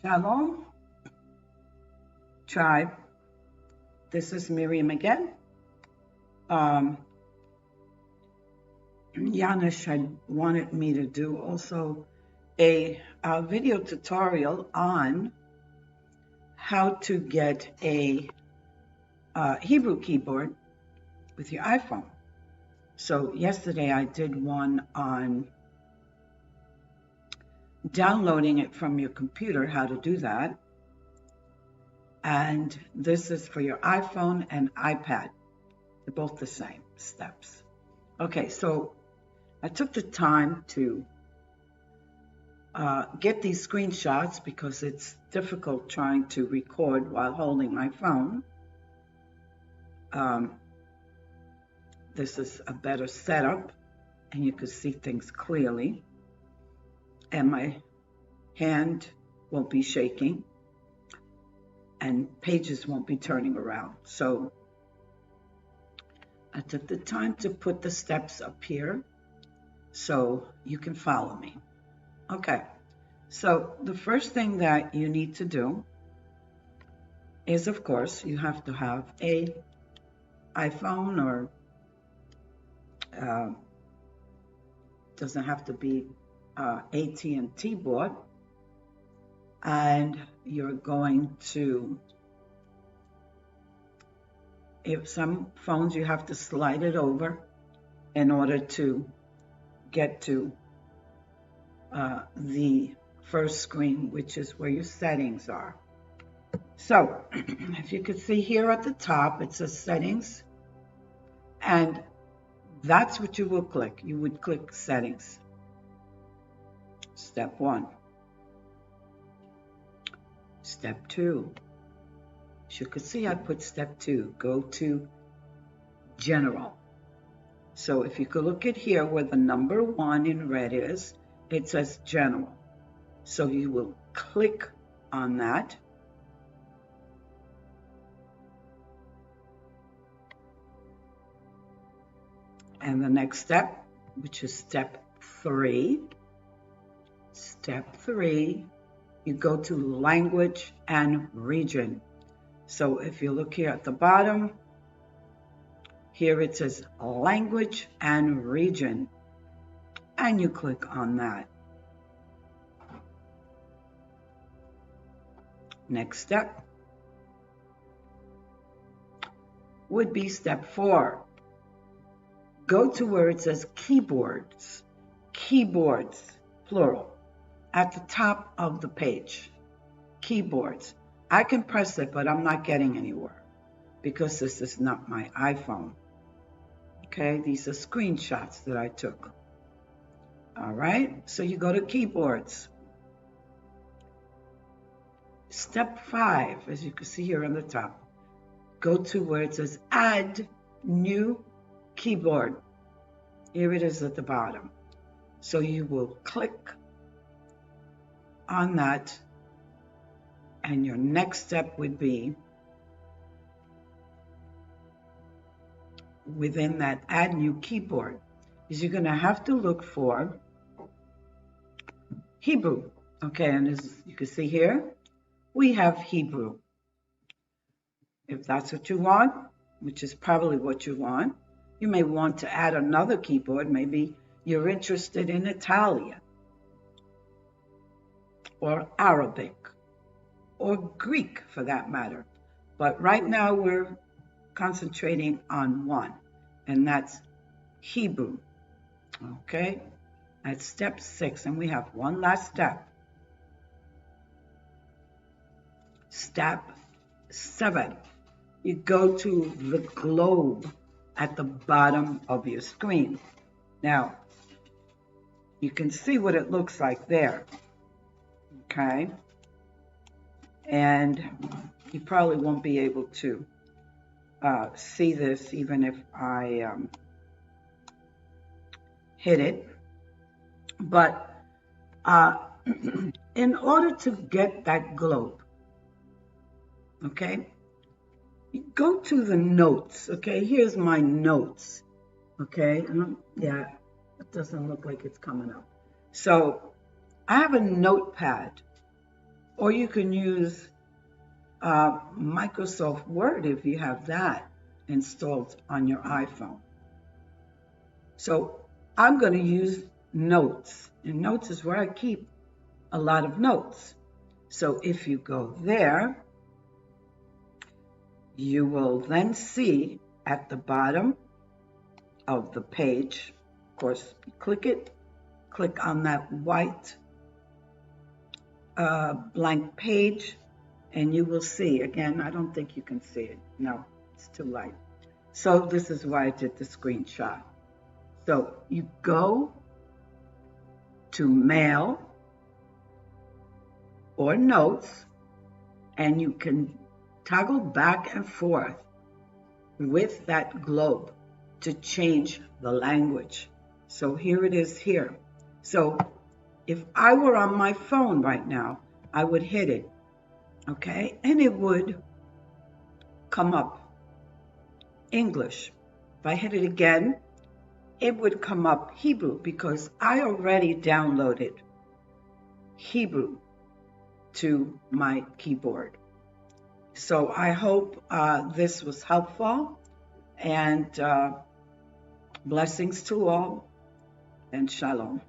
Shalom, tribe. This is Miriam again. Janusz had wanted me to do also a video tutorial on how to get a Hebrew keyboard with your iPhone. So yesterday I did one on downloading it from your computer, how to do that. And this is for your iPhone and iPad. They're both the same steps. Okay, so I took the time to get these screenshots because it's difficult trying to record while holding my phone. This is a better setup and you can see things clearly. And my hand won't be shaking and pages won't be turning around. So I took the time to put the steps up here so you can follow me. Okay, so the first thing that you need to do is, of course, you have to have a iPhone, or doesn't have to be AT&T board, and you're going to, if some phones you have to slide it over in order to get to the first screen, which is where your settings are. So if you could see here at the top, it says settings, and that's what you will click. You would click settings. Step 1. Step 2. As you can see, I put step 2. Go to general. So if you could look at here where the number 1 in red is, it says general. So you will click on that. And the next step, which is step 3. Step 3, you go to language and region. So if you look here at the bottom, here it says language and region, and you click on that. Next step would be step 4. Go to where it says keyboards, keyboards, plural, at the top of the page. Keyboards. I can press it, but I'm not getting anywhere because this is not my iPhone. Okay, these are screenshots that I took. All right, so you go to keyboards. Step 5, as you can see here on the top, go to where it says add new keyboard. Here it is at the bottom. So you will click on that, and your next step would be within that add new keyboard is you're going to have to look for Hebrew. Okay, and as you can see here, we have Hebrew. If that's what you want, which is probably what you want, you may want to add another keyboard. Maybe you're interested in Italian or Arabic or Greek for that matter. But right now we're concentrating on one, and that's Hebrew. Okay, that's step 6, and we have one last step. Step 7, you go to the globe at the bottom of your screen. Now, you can see what it looks like there. Okay, and you probably won't be able to see this even if I hit it, but in order to get that globe, okay, you go to the notes. Okay, here's my notes. Okay, yeah, it doesn't look like it's coming up. So I have a notepad Or you can use Microsoft Word if you have that installed on your iPhone. So I'm going to use Notes, and Notes is where I keep a lot of notes. So if you go there, you will then see at the bottom of the page, of course, click it, click on that white blank page, and you will see, again, I don't think you can see it. No, it's too light. So this is why I did the screenshot. So you go to Mail or Notes, and you can toggle back and forth with that globe to change the language. So here it is here. So if I were on my phone right now, I would hit it, okay? And it would come up English. If I hit it again, it would come up Hebrew because I already downloaded Hebrew to my keyboard. So I hope this was helpful, and blessings to all, and shalom.